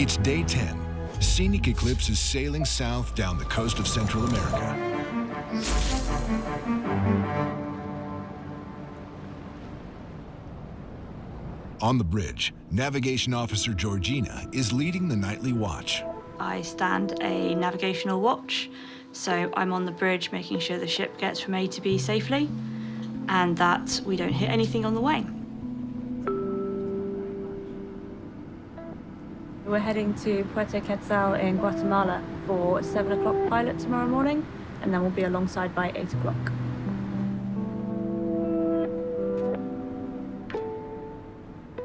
It's day 10. Scenic Eclipse is sailing south down the coast of Central America. On the bridge, Navigation Officer Georgina is leading the nightly watch. I stand a navigational watch, so I'm on the bridge making sure the ship gets from A to B safely and that we don't hit anything on the way. We're heading to Puerto Quetzal in Guatemala for a 7 o'clock pilot tomorrow morning, and then we'll be alongside by 8 o'clock.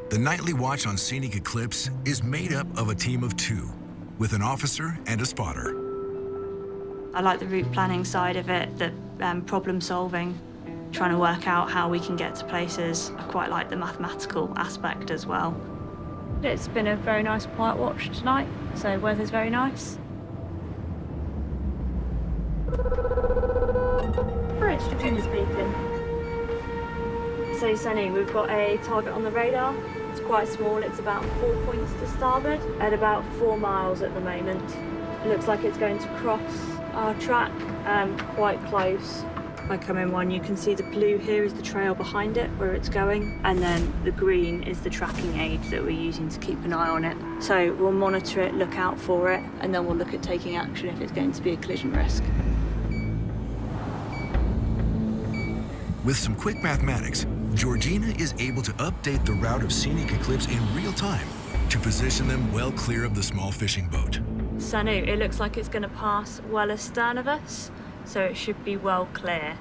The nightly watch on Scenic Eclipse is made up of a team of 2, with an officer and a spotter. I like the route planning side of it, the problem solving, trying to work out how we can get to places. I quite like the mathematical aspect as well. It's been a very nice quiet watch tonight, so weather's very nice. Bridge, Georgina speaking. So Sunny, we've got a target on the radar. It's quite small, it's about 4 points to starboard at about 4 miles at the moment. It looks like it's going to cross our track quite close. If I come in one, you can see the blue here is the trail behind it, where it's going, and then the green is the tracking aid that we're using to keep an eye on it. So we'll monitor it, look out for it, and then we'll look at taking action if it's going to be a collision risk. With some quick mathematics, Georgina is able to update the route of Scenic Eclipse in real time to position them well clear of the small fishing boat. Sanu, it looks like it's going to pass well astern of us, so it should be well clear.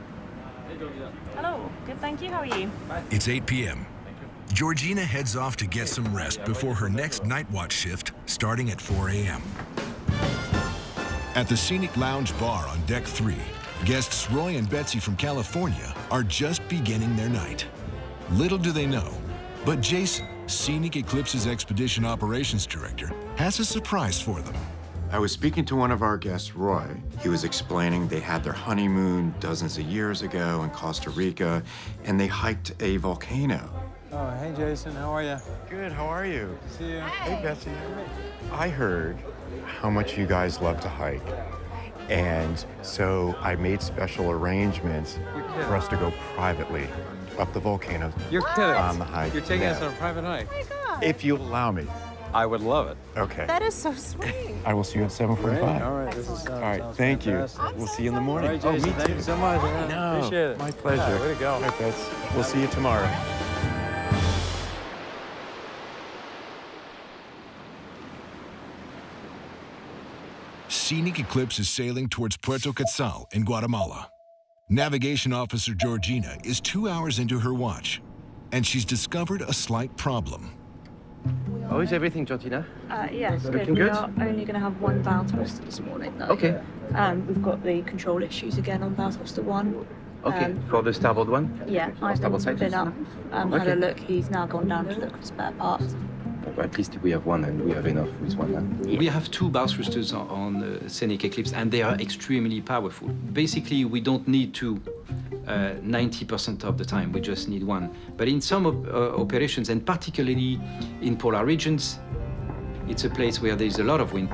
Hello, good, thank you. How are you? It's 8 p.m. Georgina heads off to get some rest before her next night watch shift, starting at 4 a.m. At the Scenic Lounge Bar on Deck 3, guests Roy and Betsy from California are just beginning their night. Little do they know, but Jason, Scenic Eclipse's Expedition Operations Director, has a surprise for them. I was speaking to one of our guests, Roy. He was explaining they had their honeymoon dozens of years ago in Costa Rica, and they hiked a volcano. Oh, hey, Jason, how are you? Good, how are you? Good to see you. Hey, Betsy. I heard how much you guys love to hike. And so I made special arrangements for us to go privately up the volcano. You're kidding. On the hike. You're taking us Yeah. on a private hike. Oh my God. If you allow me. I would love it. Okay. That is so sweet. I will see you at 7:45. Great. All right. This is, Excellent. All right, sounds thank fantastic. you. We'll see you in the morning. All right, Jason, thank you so much. Man. No, Appreciate it. my pleasure. Yeah, way to go. All right, Bets. We'll see you tomorrow. Scenic Eclipse is sailing towards Puerto Quetzal in Guatemala. Navigation Officer Georgina is 2 hours into her watch, and she's discovered a slight problem. How is everything, Georgina? Yes, good. Looking We good? are only going to have one bow thruster this morning, though. Okay. We've got the control issues again on bow thruster 1. Okay, for the starboard one? Yeah, I've starboard side? been up, had Okay. a look. He's now gone down to look for spare parts. Well, at least we have one, and we have enough with one. Huh? We have 2 bow thrusters on Scenic Eclipse, and they are extremely powerful. Basically, we don't need 2 90% of the time. We just need 1. But in some operations, and particularly in polar regions, it's a place where there's a lot of wind.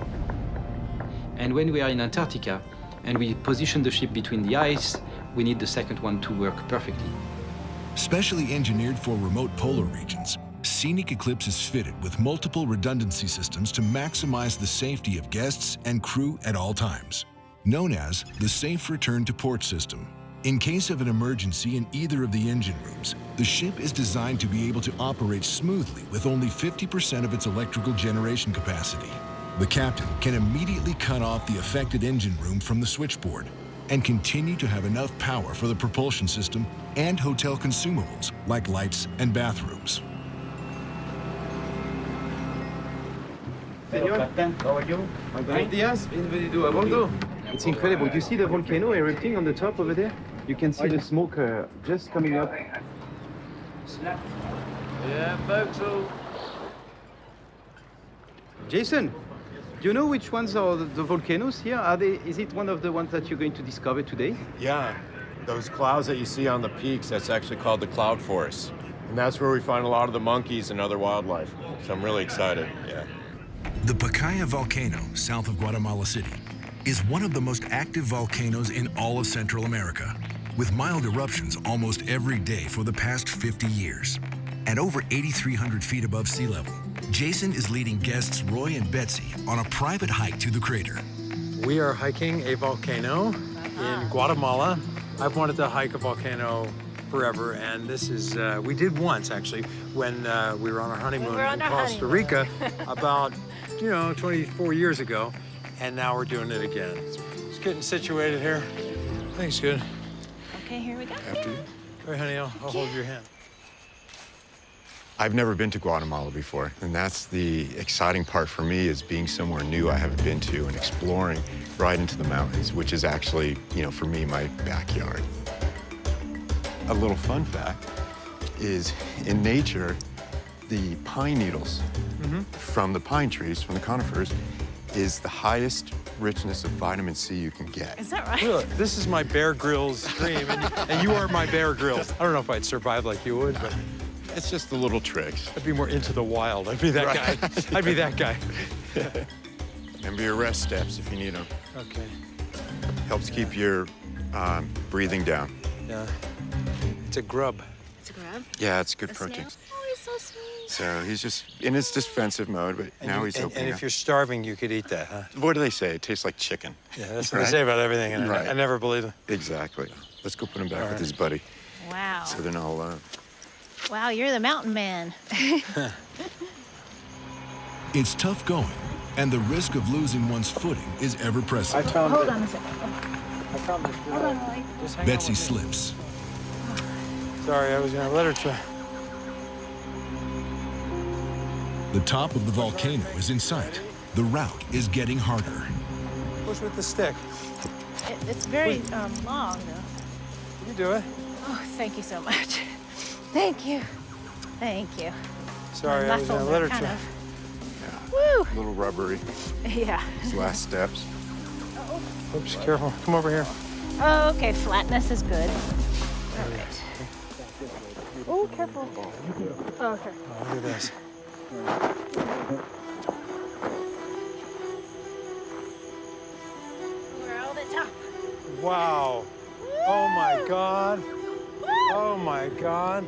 And when we are in Antarctica, and we position the ship between the ice, we need the second one to work perfectly. Specially engineered for remote polar regions, Scenic Eclipse is fitted with multiple redundancy systems to maximize the safety of guests and crew at all times, known as the Safe Return to Port system. In case of an emergency in either of the engine rooms, the ship is designed to be able to operate smoothly with only 50% of its electrical generation capacity. The captain can immediately cut off the affected engine room from the switchboard and continue to have enough power for the propulsion system and hotel consumables like lights and bathrooms. Senor, how are you? Buenos dias, bienvenido a bordo. It's incredible. You see the volcano erupting on the top over there? You can see the smoke just coming up. Yeah, folks. Jason, do you know which ones are the volcanoes here? Is it one of the ones that you're going to discover today? Yeah, those clouds that you see on the peaks, that's actually called the cloud forest. And that's where we find a lot of the monkeys and other wildlife. So I'm really excited, yeah. The Pacaya volcano, south of Guatemala City, is one of the most active volcanoes in all of Central America, with mild eruptions almost every day for the past 50 years. At over 8,300 feet above sea level, Jason is leading guests Roy and Betsy on a private hike to the crater. We are hiking a volcano in Guatemala. I've wanted to hike a volcano forever, and this is, we did once actually, when we were on our honeymoon in Costa Rica about, 24 years ago, and now we're doing it again. Just getting situated here. I think it's good. Okay, here we go. After you. Go ahead, honey, I'll hold your hand. I've never been to Guatemala before, and that's the exciting part for me, is being somewhere new I haven't been to and exploring right into the mountains, which is actually, for me, my backyard. A little fun fact is, in nature, the pine needles from the pine trees, from the conifers, is the highest richness of vitamin C you can get. Is that right? Really? This is my Bear Grylls dream, and you are my Bear Grylls. I don't know if I'd survive like you would, but It's just the little tricks. I'd be more into the wild. I'd be that guy. I'd be that guy. Remember your rest steps if you need them. Okay. Helps keep your breathing down. Yeah. It's a grub. It's a grub. Yeah, it's good A protein. snail? Oh, he's so sweet. So he's just in his defensive mode, but now he's opening And if up. you're starving, you could eat that, huh? What do they say? It tastes like chicken. Yeah, that's what they say about everything, and Right. I never believe them. Exactly. Let's go put him back All with right. his buddy, Wow. so they're not alone. Wow, you're the mountain man. It's tough going, and the risk of losing one's footing is ever present. Hold on a second. I found this Hold on, Roy. Just hang Betsy on. slips. Sorry, I was in literature. The top of the volcano is in sight. The route is getting harder. Push with the stick. It's very long, though. You do it. Oh, thank you so much. Thank you. Thank you. Sorry, My I was in muscles are literature. kind of... Woo! A little rubbery. Yeah. His last steps. Oops, careful. Come over here. Oh, okay, flatness is good. All right. Oh, careful. Oh, okay. Oh, look at this. We're all the top. Wow. Oh, my God. Oh, my God.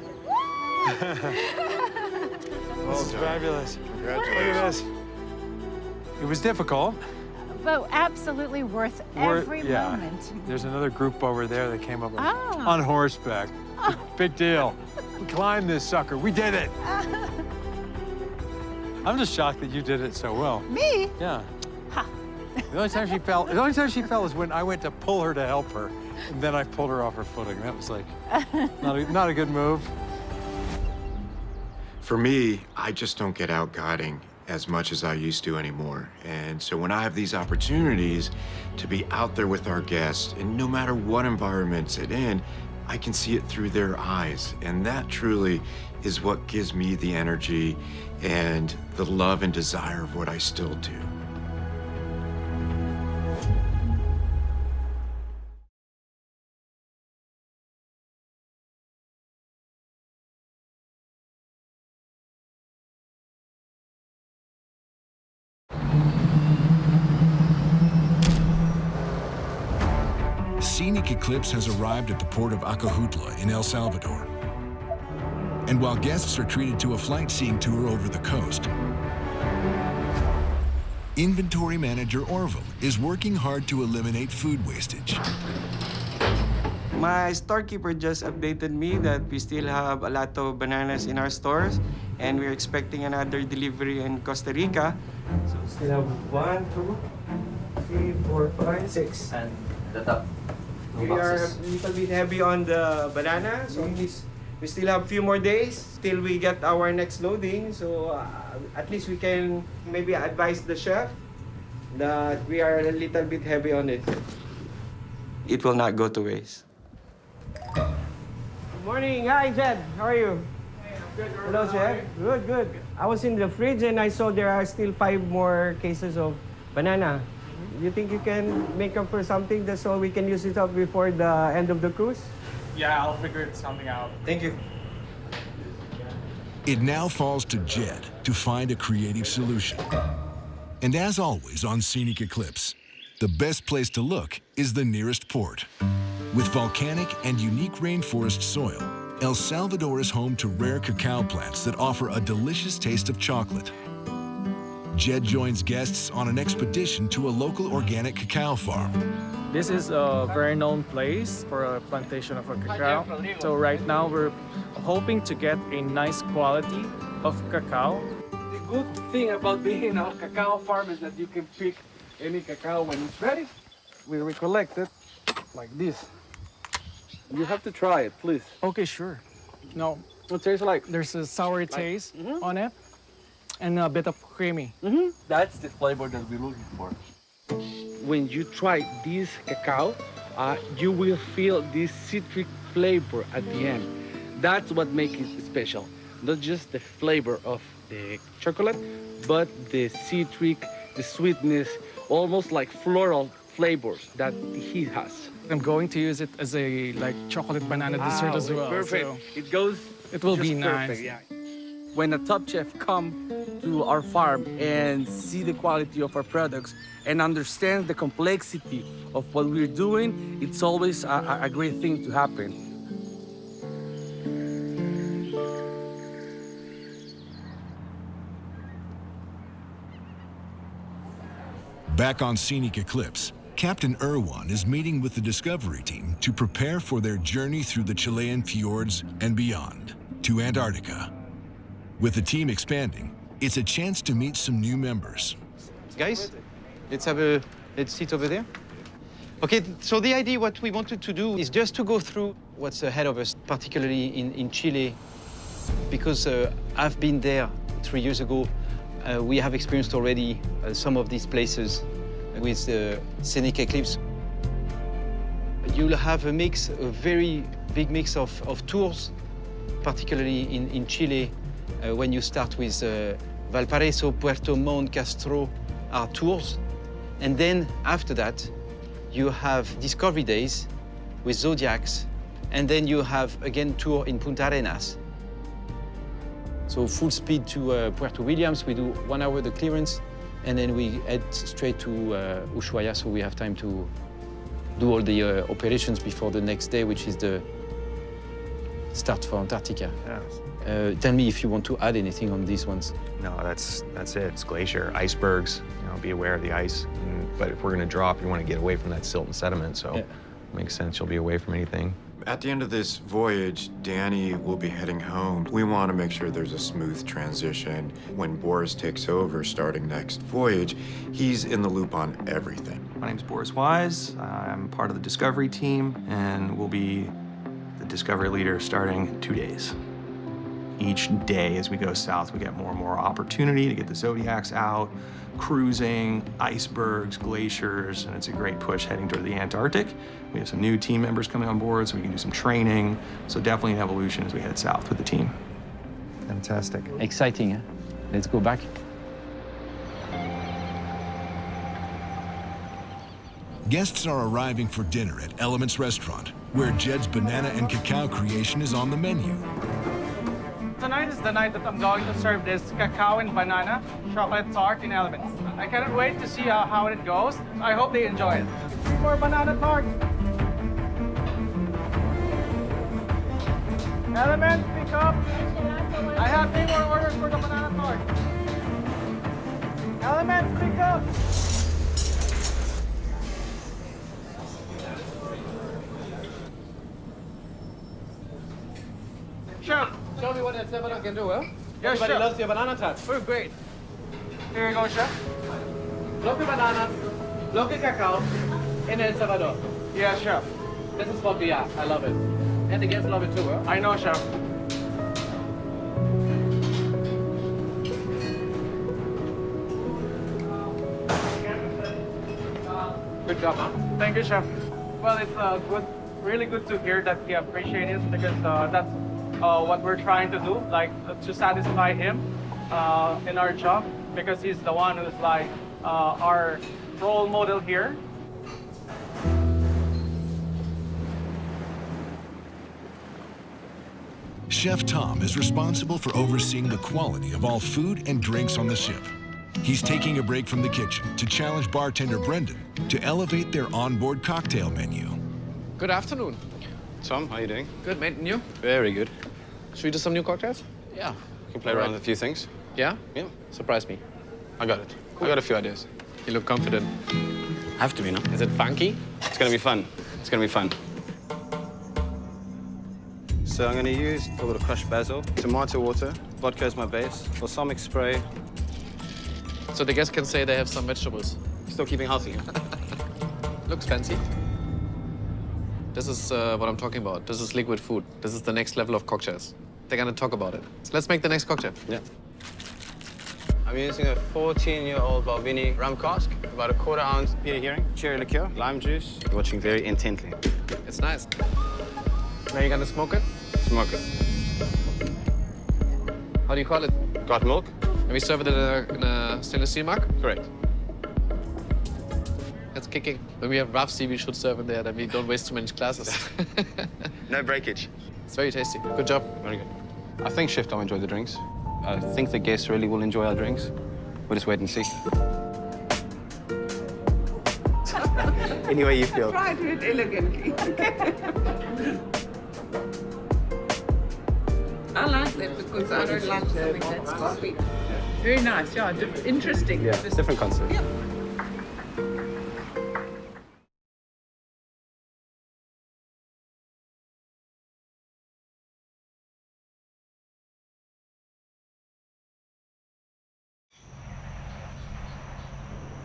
This is fabulous. Look at Congratulations. this. It was difficult. But absolutely worth every moment. There's another group over there that came up Oh. on horseback. Big deal. We climbed this sucker. We did it. I'm just shocked that you did it so well. Me? Yeah. Ha. The only time she fell is when I went to pull her to help her, and then I pulled her off her footing. That was like not a good move. For me, I just don't get out guiding as much as I used to anymore. And so when I have these opportunities to be out there with our guests, and no matter what environment it's in, I can see it through their eyes. And that truly is what gives me the energy and the love and desire of what I still do. Scenic Eclipse has arrived at the port of Acajutla in El Salvador. And while guests are treated to a flight-seeing tour over the coast, inventory manager Orville is working hard to eliminate food wastage. My storekeeper just updated me that we still have a lot of bananas in our stores, and we're expecting another delivery in Costa Rica. So we still have 1, 2, 3, 4, 5, 6. And the top. We are a little bit heavy on the banana, so we still have a few more days till we get our next loading. So at least we can maybe advise the chef that we are a little bit heavy on it. It will not go to waste. Good morning. Hi, Jed. How are you? Hey, I'm good. Hello, Chef. Good, good. I was in the fridge and I saw there are still 5 more cases of banana. You think you can make up for something so we can use it up before the end of the cruise? Yeah, I'll figure something out. Thank you. It now falls to Jed to find a creative solution. And as always on Scenic Eclipse, the best place to look is the nearest port. With volcanic and unique rainforest soil, El Salvador is home to rare cacao plants that offer a delicious taste of chocolate. Jed joins guests on an expedition to a local organic cacao farm. This is a very known place for a plantation of a cacao. So right now we're hoping to get a nice quality of cacao. The good thing about being a cacao farm is that you can pick any cacao when it's ready. We recollect it like this. You have to try it, please. Okay, sure. No, What tastes like? there's a sour taste on it and a bit of creamy. That's the flavor that we're looking for. When you try this cacao, you will feel this citric flavor at the end. That's what makes it special. Not just the flavor of the chocolate, but the citric, the sweetness, almost like floral flavors that he has. I'm going to use it as a chocolate banana dessert as well. Perfect. So it will be just perfect, nice. yeah. When a top chef comes to our farm and see the quality of our products and understands the complexity of what we're doing, it's always a great thing to happen. Back on Scenic Eclipse, Captain Irwan is meeting with the Discovery team to prepare for their journey through the Chilean fjords and beyond to Antarctica. With the team expanding, it's a chance to meet some new members. Guys, let's sit over there. Okay, so the idea, what we wanted to do is just to go through what's ahead of us, particularly in Chile, because I've been there 3 years ago. We have experienced already some of these places with the Scenic Eclipse. You'll have a mix, a very big mix of tours, particularly in Chile, when you start with Valparaiso, Puerto Montt, Castro are tours. And then after that, you have discovery days with zodiacs. And then you have, again, tour in Puntarenas. So full speed to Puerto Williams. We do 1 hour the clearance, and then we head straight to Ushuaia, so we have time to do all the operations before the next day, which is the start for Antarctica. Yes. Tell me if you want to add anything on these ones. No, that's it. It's glacier, icebergs. Be aware of the ice. But if we're going to drop, you want to get away from that silt and sediment. So it makes sense. You'll be away from anything. At the end of this voyage, Danny will be heading home. We want to make sure there's a smooth transition. When Boris takes over starting next voyage, he's in the loop on everything. My name's Boris Wise. I'm part of the Discovery team and will be the Discovery leader starting 2 days. Each day as we go south, we get more and more opportunity to get the zodiacs out, cruising, icebergs, glaciers, and it's a great push heading toward the Antarctic. We have some new team members coming on board, so we can do some training. So definitely an evolution as we head south with the team. Fantastic. Exciting, huh? Let's go back. Guests are arriving for dinner at Elements Restaurant, where Jed's banana and cacao creation is on the menu. Tonight is the night that I'm going to serve this cacao and banana chocolate tart in Elements. I cannot wait to see how it goes. I hope they enjoy it. 3 more banana tarts. Elements, pick up. I have 3 more orders for the banana tart. Elements, pick up. Chef, Show me what El Salvador can do, huh? yes, Everybody chef. loves your banana tart. Oh, great. Here you go, chef. Bloque bananas, bloque cacao in El Salvador. Yeah, chef. This is what we are. I love it. And the guests love it too, huh? I know, chef. Good job, huh? Thank you, chef. Well, it's really good to hear that he appreciates it, because that's what we're trying to do, to satisfy him in our job, because he's the one who's our role model here. Chef Tom is responsible for overseeing the quality of all food and drinks on the ship. He's taking a break from the kitchen to challenge bartender Brendan to elevate their onboard cocktail menu. Good afternoon. Tom, how you doing? Good, mate. And you? Very good. Should we do some new cocktails? Yeah. We can play around with a few things. Yeah? Yeah. Surprise me. I got it. I got a few ideas. You look confident. Have to be, no? Is it funky? It's gonna be fun. It's gonna be fun. So I'm gonna use a little crushed basil, tomato water, vodka is my base, balsamic spray. So the guests can say they have some vegetables. Still keeping healthy. Looks fancy. This is what I'm talking about. This is liquid food. This is the next level of cocktails. They're gonna talk about it. So let's make the next cocktail. Yeah. I'm using a 14-year-old Balvenie rum cask, about a 1/4 ounce Peter Hearing, cherry liqueur, lime juice. Watching very intently. It's nice. Now you're gonna smoke it? Smoke it. How do you call it? Got milk? And we serve it in a stainless steel mug? Correct. That's kicking. When we have rough sea, we should serve in there, then we don't waste too many glasses. No breakage. It's very tasty. Good job. Very good. I think Chef Tom enjoyed the drinks. I think the guests really will enjoy our drinks. We'll just wait and see. Any way you feel. Try to do it elegantly. I like that because I don't like something that's too sweet. Very nice, yeah, interesting. Yeah, different concept. Yeah.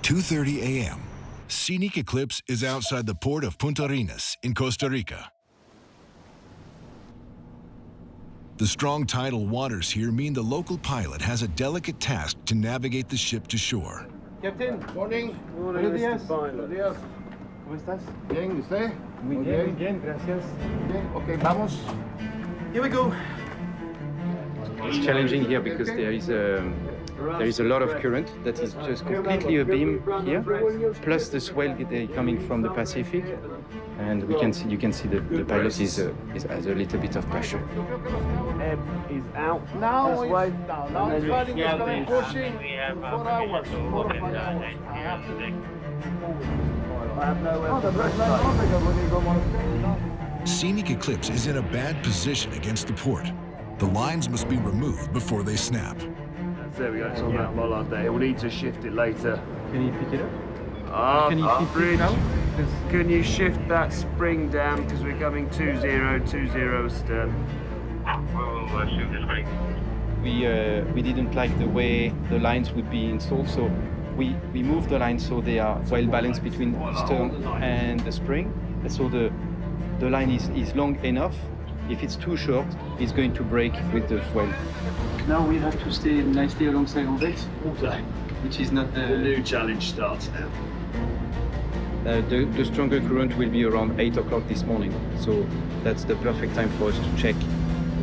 "2:30 a.m. Scenic Eclipse is outside the port of Puntarenas in Costa Rica. The strong tidal waters here mean the local pilot has a delicate task to navigate the ship to shore. Captain, morning. Buenos días. Buenos días. ¿Cómo estás? Bien, ¿y usted? Muy bien. Bien, gracias. Bien, okay, vamos. Here we go. It's challenging here because there is a lot of current that is just completely abeam here, plus the swell coming from the Pacific, and you can see the pilot has a little bit of pressure. Ebb is out. Now it's way down. Now it's fighting. It's going pushing. 4 hours. 4 or 5 hours. I have to think. I have nowhere. Scenic Eclipse is in a bad position against the port. The lines must be removed before they snap. There we go. It's on that bollard there. We'll need to shift it later. Can you pick it up? Bridge. Can you shift that spring down because we're coming 2020 stern? We didn't like the way the lines would be installed, so we moved the lines so they are well balanced between the stern and the spring. And so the line is long enough. If it's too short, it's going to break with the swell. Now we have to stay nicely alongside all this, which is not The new challenge starts now. The stronger current will be around 8 o'clock this morning, so that's the perfect time for us to check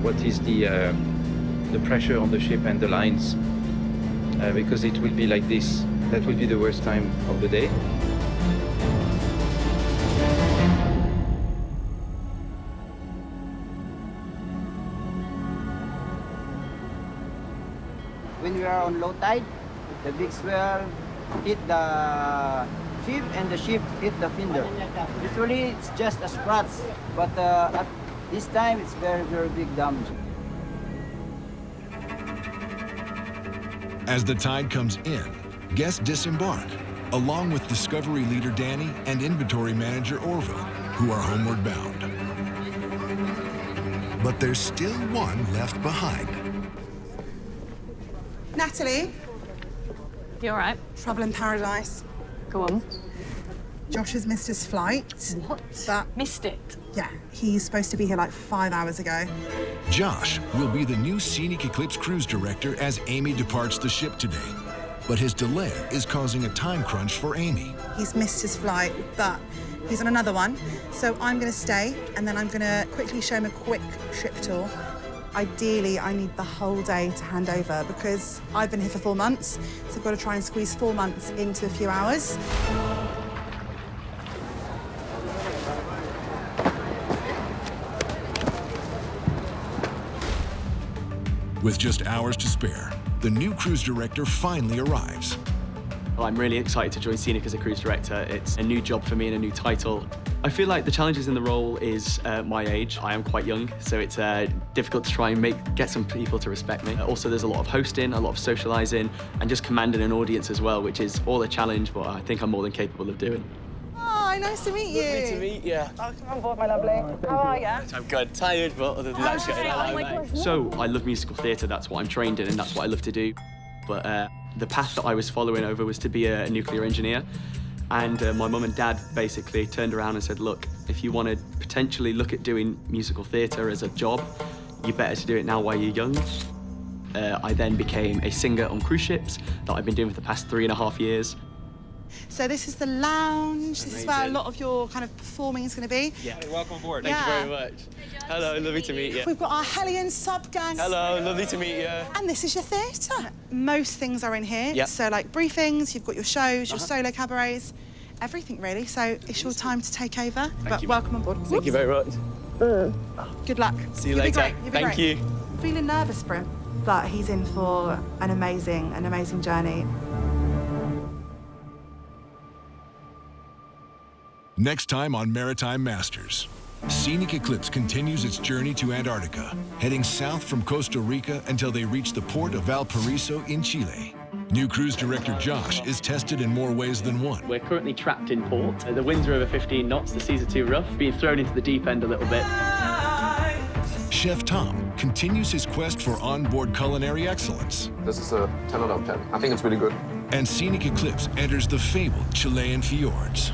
what is the pressure on the ship and the lines, because it will be like this. That will be the worst time of the day. When we are on low tide, the big swell hit the ship and the ship hit the fender. Usually it's just a scratch, but at this time it's very, very big damage. As the tide comes in, guests disembark, along with Discovery leader Danny and inventory manager Orville, who are homeward bound. But there's still one left behind. Natalie. You all right? Trouble in paradise. Go on. Josh has missed his flight. What? But missed it? yeah, he's supposed to be here like 5 hours ago. Josh will be the new Scenic Eclipse cruise director as Amy departs the ship today. But his delay is causing a time crunch for Amy. He's missed his flight, but he's on another one. So I'm gonna stay, and then I'm gonna quickly show him a quick ship tour. Ideally, I need the whole day to hand over because I've been here for 4 months, so I've got to try and squeeze 4 months into a few hours. With just hours to spare, the new cruise director finally arrives. Well, I'm really excited to join Scenic as a cruise director. It's a new job for me and a new title. I feel like the challenges in the role is my age. I am quite young, so it's difficult to try and get some people to respect me. Also, there's a lot of hosting, a lot of socializing, and just commanding an audience as well, which is all a challenge, but I think I'm more than capable of doing. Hi, nice to meet you. Lovely to meet you. Welcome on board, my lovely. How are you? I'm good. Tired, but other than that, it's good. So, I love musical theatre. That's what I'm trained in, and that's what I love to do. But the path that I was following over was to be a nuclear engineer. And my mum and dad basically turned around and said, look, if you want to potentially look at doing musical theatre as a job, you're better to do it now while you're young. I then became a singer on cruise ships that I've been doing for the past 3.5 years. So this is the lounge. Amazing. This is where a lot of your kind of performing is going to be. Yeah. Welcome aboard. Thank you very much. Hello, lovely to meet you. We've got our Hellion sub-gang. Hello, lovely to meet you. And this is your theatre. Most things are in here. Yep. So like briefings, you've got your shows, your solo cabarets, everything really. So it's your time to take over. Thank you. Welcome on board. Thank you very much. Good luck. See you later. Thank you. Feeling nervous for him, but he's in for an amazing journey. Next time on Maritime Masters, Scenic Eclipse continues its journey to Antarctica, heading south from Costa Rica until they reach the port of Valparaiso in Chile. New cruise director Josh is tested in more ways than one. We're currently trapped in port. The winds are over 15 knots, the seas are too rough, being thrown into the deep end a little bit. Chef Tom continues his quest for onboard culinary excellence. This is a 10 out of 10. I think it's really good. And Scenic Eclipse enters the fabled Chilean fjords.